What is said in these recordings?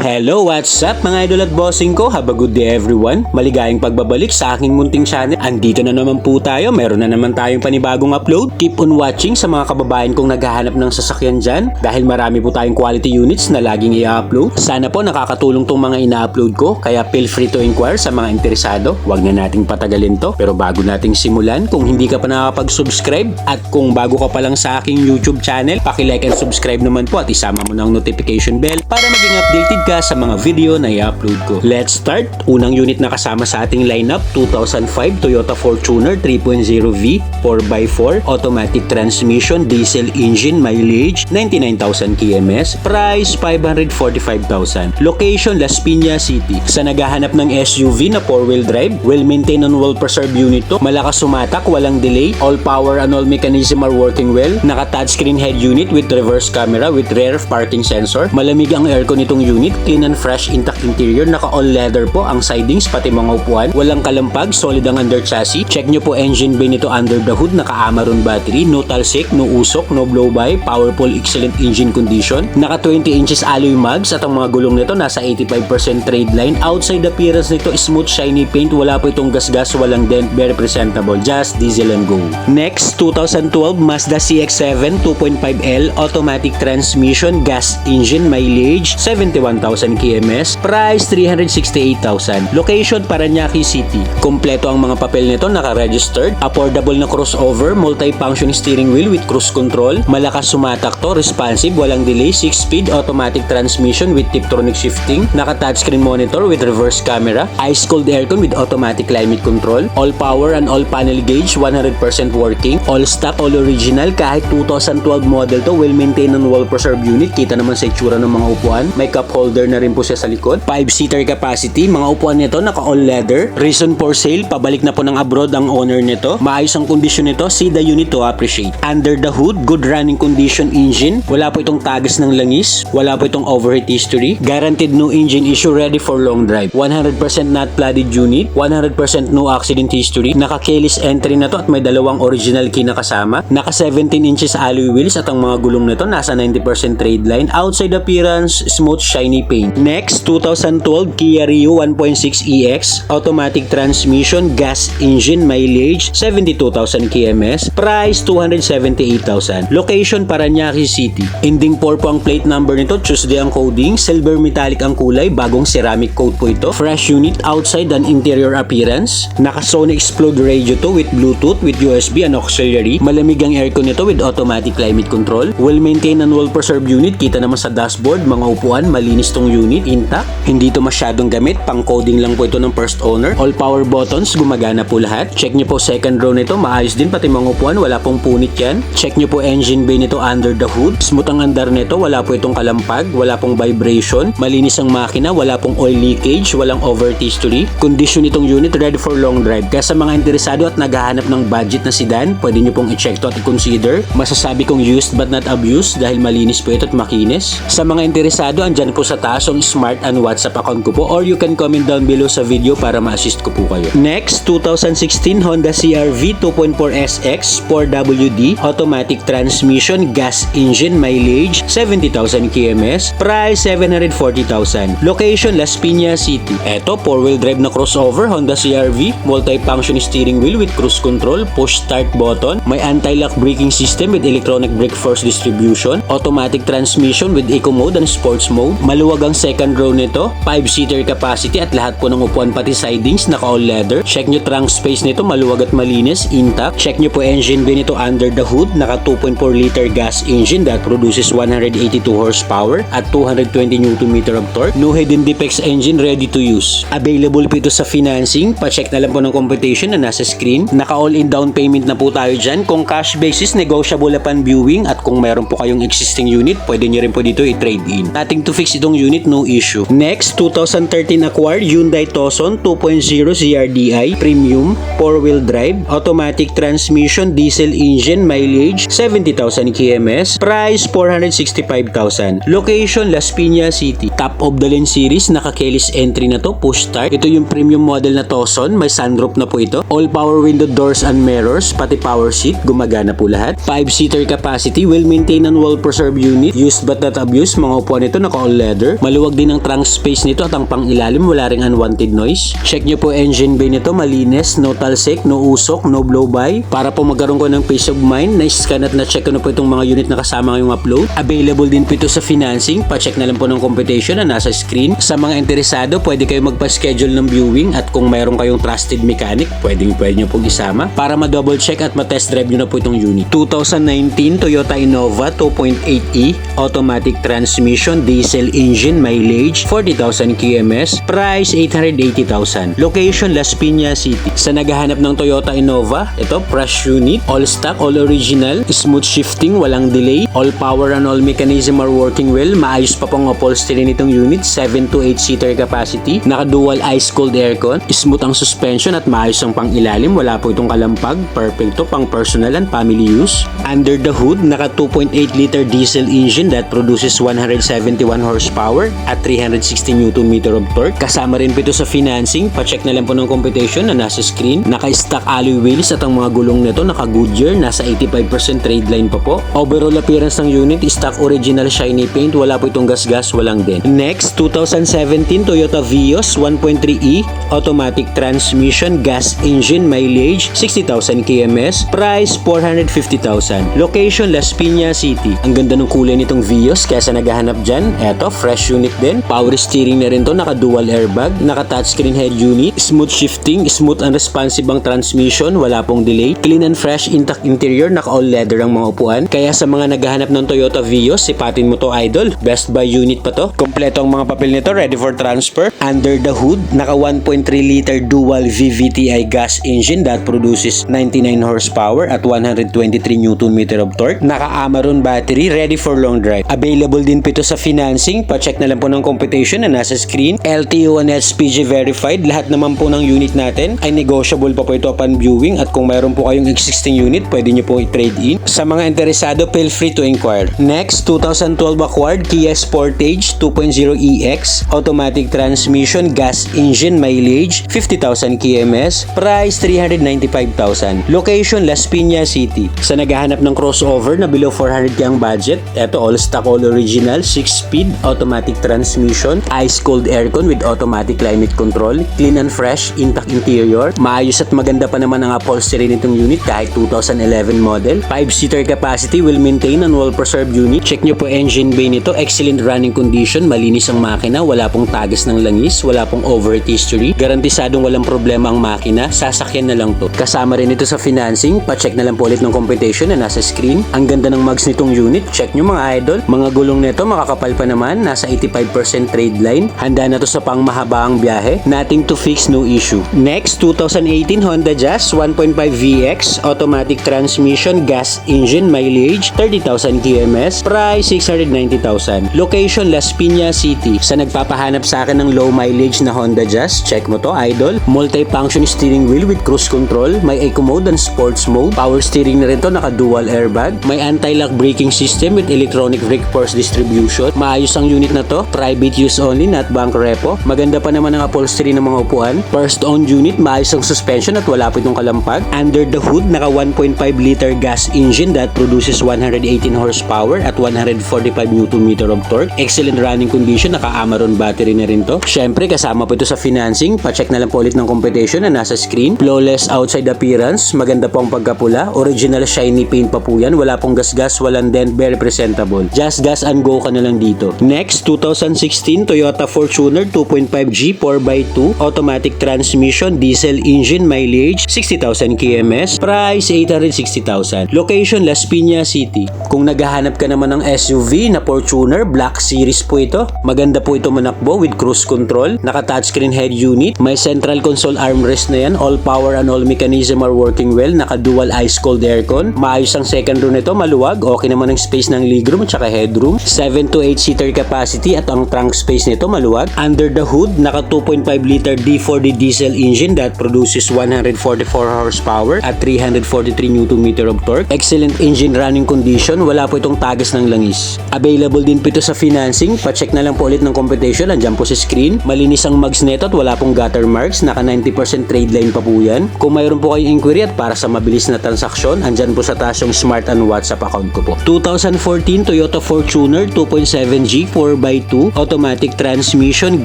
Hello, what's up mga idol at bossing ko? Have a good day everyone. Maligayang pagbabalik sa aking munting channel. Andito na naman po tayo. Meron na naman tayong panibagong upload. Keep on watching sa mga kababayan kong naghahanap ng sasakyan dyan. Dahil marami po tayong quality units na laging i-upload. Sana po nakakatulong tong mga ina-upload ko. Kaya feel free to inquire sa mga interesado. Huwag na nating patagalin to. Pero bago nating simulan, kung hindi ka pa nakakapag-subscribe at kung bago ka pa lang sa aking YouTube channel, paki-like and subscribe naman po at isama mo ng notification bell para maging updated ka sa mga video na i-upload ko. Let's start! Unang unit na kasama sa ating lineup, 2005 Toyota Fortuner 3.0V 4x4 automatic transmission, diesel engine, mileage 99,000 kms, price 545,000. Location Las Piñas City. Sa naghahanap ng SUV na 4-wheel drive, well-maintained and well-preserved unit to. Malakas sumatak, walang delay, all power and all mechanism are working well. Naka-touchscreen head unit with reverse camera with rear parking sensor. Malamig ang aircon nitong unit, clean and fresh intact interior, naka all leather po ang sidings pati mga upuan, walang kalampag, solid ang under chassis. Check nyo po engine bay nito under the hood, naka Amaron battery, no talsik, no usok, no blow by, powerful excellent engine condition, naka 20 inches alloy mags at ang mga gulong nito nasa 85% trade line. Outside appearance nito smooth shiny paint, wala po itong gasgas, walang dent, very presentable, just diesel and go. Next, 2012 Mazda CX-7 2.5L automatic transmission, gas engine, mileage 71,000 kms, price 368,000. Location Parañaque City. Kompleto ang mga papel nito, naka-registered, affordable na crossover, multi-function steering wheel with cruise control, malakas sumatak to, responsive, walang delay, 6-speed automatic transmission with Tiptronic shifting, naka-touchscreen monitor with reverse camera, ice-cold aircon with automatic climate control, all power and all panel gauge, 100% working, all stock, all original, kahit 2012 model to, well-maintained and well-preserved unit. Kita naman sa itsura ng mga upuan, may cup holder na rin po siya sa likod, 5-seater capacity, mga upuan nito naka all leather, reason for sale, pabalik na po ng abroad ang owner nito, maayos ang kondisyon nito, see the unit to appreciate. Under the hood, good running condition engine, wala po itong tagas ng langis, wala po itong overheat history, guaranteed no engine issue, ready for long drive, 100% not flooded unit, 100% no accident history, naka keyless entry na to at may dalawang original key na kasama, naka 17 inches alloy wheels at ang mga gulong nito nasa 90% trade line, outside appearance, smooth shiny paint. Next, 2012 Kia Rio 1.6EX automatic transmission, gas engine, mileage 72,000 kms, price 278,000. Location Parañaque City. Ending 4 po ang plate number nito, Tuesday ang coding, silver metallic ang kulay, bagong ceramic coat po ito. Fresh unit outside and interior appearance. Naka Sony Explode radio to with Bluetooth, with USB and auxiliary. Malamig ang aircon nito with automatic climate control. Well maintained and well preserved unit. Kita naman sa dashboard, mga upuan, malinis tong unit, intact. Hindi to masyadong gamit, pang coding lang po ito ng first owner. All power buttons, gumagana po lahat. Check nyo po second row nito, maayos din pati mga upuan, wala pong punit yan. Check nyo po engine bay nito under the hood. Smooth ang andar nito, wala po itong kalampag, wala pong vibration, malinis ang makina, wala pong oil leakage, walang overheat history. Condition nitong unit ready for long drive. Kaya sa mga interesado at naghahanap ng budget na sedan, pwede nyo pong i-check to at i-consider. Masasabi kong used but not abused dahil malinis po ito at makinis. Sa mga interesado, andyan po sa taas ang smart and WhatsApp account ko po, or you can comment down below sa video para ma-assist ko po kayo. Next, 2016 Honda CR-V 2.4SX 4WD automatic transmission, gas engine, mileage 70,000 kms, price 740,000. Location Las Piñas City. Eto, 4-wheel drive na crossover Honda CR-V, multi-function steering wheel with cruise control, push start button, may anti-lock braking system with electronic brake force distribution, automatic transmission with eco mode and sports mode. Maluwag ang second row nito, 5-seater capacity at lahat po ng upuan pati sidings naka all leather. Check nyo trunk space nito, maluwag at malinis, intact. Check nyo po engine bay nito under the hood, naka 2.4 liter gas engine that produces 182 horsepower at 220 Nm of torque. No hidden defects engine, ready to use. Available po ito sa financing, pa-check na lang po ng computation na nasa screen. Naka all-in down payment na po tayo dyan. Kung cash basis, negotiable upon viewing, at kung meron po kayong existing unit, pwede nyo rin po dito i-trade in. Nothing to fix itong unit, no issue. Next, 2013 acquired Hyundai Tucson 2.0 ZRDi Premium 4-wheel drive automatic transmission, diesel engine, mileage 70,000 kms, price 465,000. Location Las Piñas City. Top of the line series, naka-keyless entry na to, push start. Ito yung premium model na Tucson, may sunroof na po ito. All power window doors and mirrors, pati power seat, gumagana po lahat. 5-seater capacity, well maintained and well preserved unit, used but not abused. Mga upuan nito naka all leather. horsepower. Maluwag din ang trunk space nito at ang pang-ilalim wala ring unwanted noise. Check nyo po engine bay nito, malinis, no talsik, no usok, no blow-by. Para po magkaroon ko ng peace of mind, na-scan at na-check ko na po itong mga unit na kasama ngayong upload. Available din po ito sa financing. Pa-check na lang po ng computation na nasa screen. Sa mga interesado, pwede kayo magpa-schedule ng viewing at kung mayroon kayong trusted mechanic, pwede nyo pong isama para ma-double check at ma-test drive nyo na po itong unit. 2019 Toyota Innova 2.8e automatic transmission, diesel engine, mileage 40,000 kms, price 880,000. Location Las Piñas City. Sa naghahanap ng Toyota Innova, ito fresh unit, all stock, all original, smooth shifting, walang delay, all power and all mechanism are working well, maayos pa pong upholstery nitong unit, 7 to 8 seater capacity, naka dual ice cold aircon, smooth ang suspension at maayos ang pang-ilalim, wala po itong kalampag, perfect to pang personal and family use. Under the hood, naka 2.8 liter diesel engine that produces 171 horsepower at 360 Nm of torque. Kasama rin po ito sa financing. Pa-check na lang po ng computation na nasa screen. Naka-stock alloy wheels at ang mga gulong nito naka Goodyear. Nasa 85% trade line pa po. Overall appearance ng unit, stock original shiny paint. Wala po itong gas-gas, walang din. Next, 2017 Toyota Vios 1.3e automatic transmission, gas engine, mileage 60,000 kms, price 450,000. Location Las Piñas City. Ang ganda ng kulay nitong Vios kaya sa naghahanap dyan, eto fresh unit din. Power steering na rin to, naka dual airbag, naka touchscreen head unit, smooth shifting, smooth and responsive ang transmission, wala pong delay, clean and fresh intact interior, naka all leather ang mga upuan. Kaya sa mga naghahanap ng Toyota Vios, sipatin mo to idol. Best buy unit pa to. Kompleto ang mga papel nito, ready for transfer. Under the hood, naka 1.3 liter dual VVTi gas engine that produces 99 horsepower at 123 Nm of torque. Naka Amaron battery, ready for long drive. Available din po ito sa financing. Pa-check na lang po ng computation na nasa screen. LTO and SPG verified. Lahat naman po ng unit natin ay negotiable pa po ito upon viewing at kung mayroon po kayong existing unit, pwede nyo po i-trade in. Sa mga interesado, feel free to inquire. Next, 2012 acquired Kia Sportage 2.0EX automatic transmission, gas engine, mileage 50,000 kms, price 395,000. Location Las Piñas City. Sa naghahanap ng crossover na below 400k ang budget, eto all stock, all original, 6-speed automatic transmission, ice cold aircon with automatic climate control, clean and fresh intact interior, maayos at maganda pa naman ang upholstery nitong unit kahit 2011 model. 5-seater capacity, will maintain and well preserved unit. Check nyo po engine bay nito, excellent running condition, malinis ang makina, wala pong tagas ng langis, wala pong overheat history, garantisadong walang problema ang makina, sasakyan na lang to. Kasama rin ito sa financing. Pa-check na lang po ulit ng computation na nasa screen. Ang ganda ng mugs nitong unit, check nyo mga idol. Mga gulong nito makakapal pa naman, nasa 85% trade line. Handa na to sa pangmahabaang biyahe. Nothing to fix, no issue. Next, 2018 Honda Jazz 1.5 VX automatic transmission, gas engine, mileage 30,000 kms, price 690,000. Location Las Piñas City. Sa nagpapahanap sa akin ng low mileage na Honda Jazz, check mo to idol. Multi-function steering wheel with cruise control, may eco mode and sports mode. Power steering na rin to, naka dual airbag. May anti-lock braking system with electronic brake force distribution. Maayos ang unit na to, private use only, not bank repo. Maganda pa naman ang upholstery ng mga upuan. First owned unit, maayos ang suspension at wala po itong kalampag. Under the hood, naka 1.5 liter gas engine that produces 118 horsepower at 145 Nm of torque. Excellent running condition, naka Amaron battery na rin to. Syempre, kasama po ito sa financing. Pa-check na lang po ulit ng computation na nasa screen. Flawless outside appearance, maganda po ang pagkapula. Original shiny paint pa po yan. Wala pong gas-gas, walang dent, very presentable. Just gas and go ka na lang dito. Next, 2016 Toyota Fortuner 2.5G 4x2 automatic transmission, diesel engine, mileage 60,000 kms, price 860,000. Location Las Piñas City. Kung naghahanap ka naman ng SUV na Fortuner, Black Series po ito. Maganda po ito manakbo with cruise control, naka touchscreen head unit, may central console armrest na yan, all power and all mechanism are working well, naka dual ice cold aircon, maayos ang second row nito, maluwag, okay naman ang space ng legroom at saka headroom, 7 to 8 seater capacity at ang trunk space nito maluwag. Under the hood, naka 2.5 liter D4D diesel engine that produces 144 horsepower at 343 Nm of torque. Excellent engine running condition, wala po itong tagas ng langis. Available din po ito sa financing. Pa-check na lang po ulit ng computation, andyan po sa screen. Malinis ang mugs nito at wala pong gutter marks, naka 90% trade line pa po yan. Kung mayroon po kayong inquiry at para sa mabilis na transaksyon, andyan po sa taas yung Smart and WhatsApp account ko po. 2014 Toyota Fortuner 2.7G 4 4x2, automatic transmission,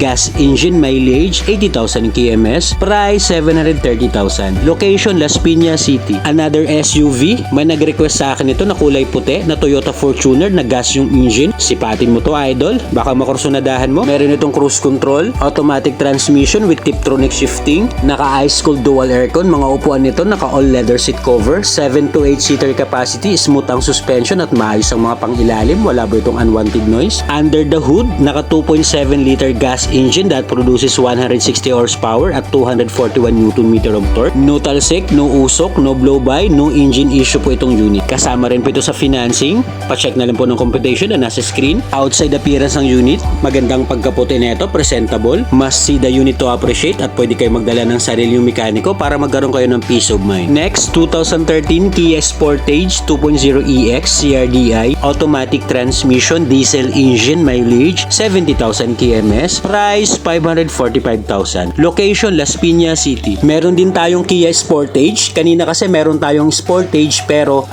gas engine, mileage 80,000 kms, price 730,000. Location Las Piñas City. Another SUV, may nag-request sa akin ito na kulay puti na Toyota Fortuner na gas yung engine. Sipatin mo to, idol, baka makursunadahan mo. Meron itong cruise control, automatic transmission with Tiptronic shifting, naka ice cold dual aircon, mga upuan nito naka all leather seat cover, 7 to 8 seater capacity, smooth ang suspension at maayos ang mga pangilalim, wala ba itong unwanted noise. Under the hood, naka 2.7 liter gas engine that produces 160 horsepower at 241 Nm of torque. No talsik, no usok, no blow-by, no engine issue po itong unit. Kasama rin po ito sa financing. Pa-check na lang po ng computation na nasa screen. Outside appearance ng unit, magandang pagkaputi nito, presentable. Must see the unit to appreciate at pwede kayo magdala ng sariling mekaniko para magkaroon kayo ng peace of mind. Next, 2013 Kia Sportage 2.0 EX CRDI, automatic transmission, diesel engine, mileage 70,000 kms, price 545,000. Location Las Piñas City. Meron din tayong Kia Sportage. Kanina kasi meron tayong Sportage pero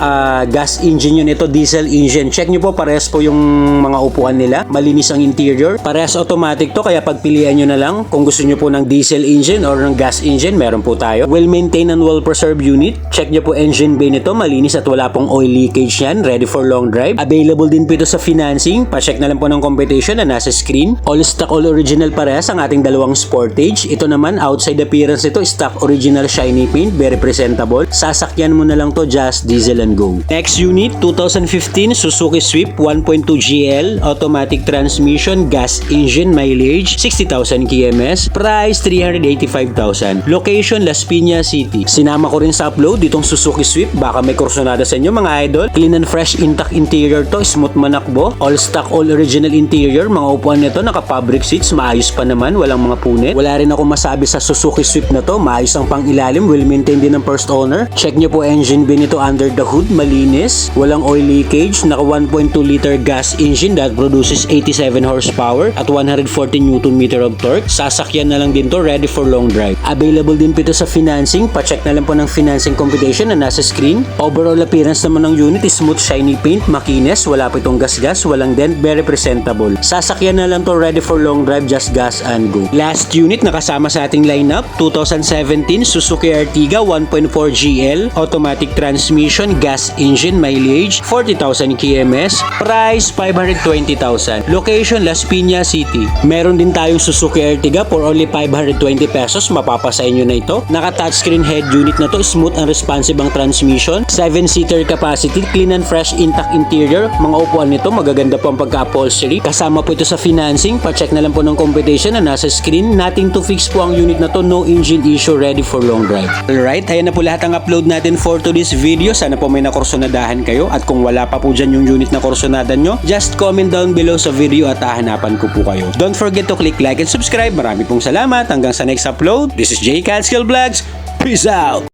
gas engine yun, ito diesel engine. Check nyo po, parehas po yung mga upuan nila. Malinis ang interior. Parehas automatic to, kaya pagpilian nyo na lang kung gusto nyo po ng diesel engine or ng gas engine, meron po tayo. Well maintained and well preserved unit. Check nyo po engine bay nito, malinis at wala pong oil leakage yan. Ready for long drive. Available din po ito sa financing. Pa-check na lang po ng competition na nasa screen. All stock, all original parehas ang ating dalawang Sportage. Ito naman, outside appearance ito, stock original shiny paint, very presentable. Sasakyan mo na lang to, just diesel and go. Next unit, 2015 Suzuki Swift 1.2 GL, automatic transmission, gas engine, mileage 60,000 kms, price 385,000. Location Las Piñas City. Sinama ko rin sa upload ditong Suzuki Swift, baka may kursunada sa inyo mga idol. Clean and fresh intact interior to, smooth manakbo, all stock, all original interior. Mga upuan nito naka fabric seats, maayos pa naman, walang mga punit. Wala rin ako masabi sa Suzuki Swift na to, maayos ang pang-ilalim, well maintained din ng first owner. Check nyo po engine bay nito, under the hood, malinis, walang oil leakage, naka 1.2 liter gas engine that produces 87 horsepower at 140 Nm of torque. Sasakyan na lang din to, ready for long drive. Available din po ito sa financing. Pa-check na lang po ng financing computation na nasa screen. Overall appearance naman ng unit is smooth shiny paint, makinis, wala po itong gas-gas, walang dent, very presentable. Sasakyan na lang to, ready for long drive, just gas and go. Last unit na kasama sa ating lineup, 2017 Suzuki Ertiga 1.4 GL, automatic transmission, gas engine, mileage 40,000 kms, price 520,000. Location Las Piñas City. Meron din tayong Suzuki Ertiga for only 520 pesos, mapapasa inyo na ito. Naka touchscreen head unit na to, smooth and responsive ang transmission, 7-seater capacity, clean and fresh intact interior. Mga upuan nito magaganda po ang pagka-upholstery. Kasama po ito sa financing. Pa-check na lang po ng competition na nasa screen. Nothing to fix po ang unit na to, no engine issue, ready for long drive. Alright, ayan na po lahat ang upload natin for today's video. Sana po may nakursunadahan kayo, at kung wala pa po dyan yung unit na kursunadan nyo, just comment down below sa video at hahanapan ko po kayo. Don't forget to click like and subscribe. Marami pong salamat. Hanggang sa next upload. This is J Catskill Vlogs. Peace out!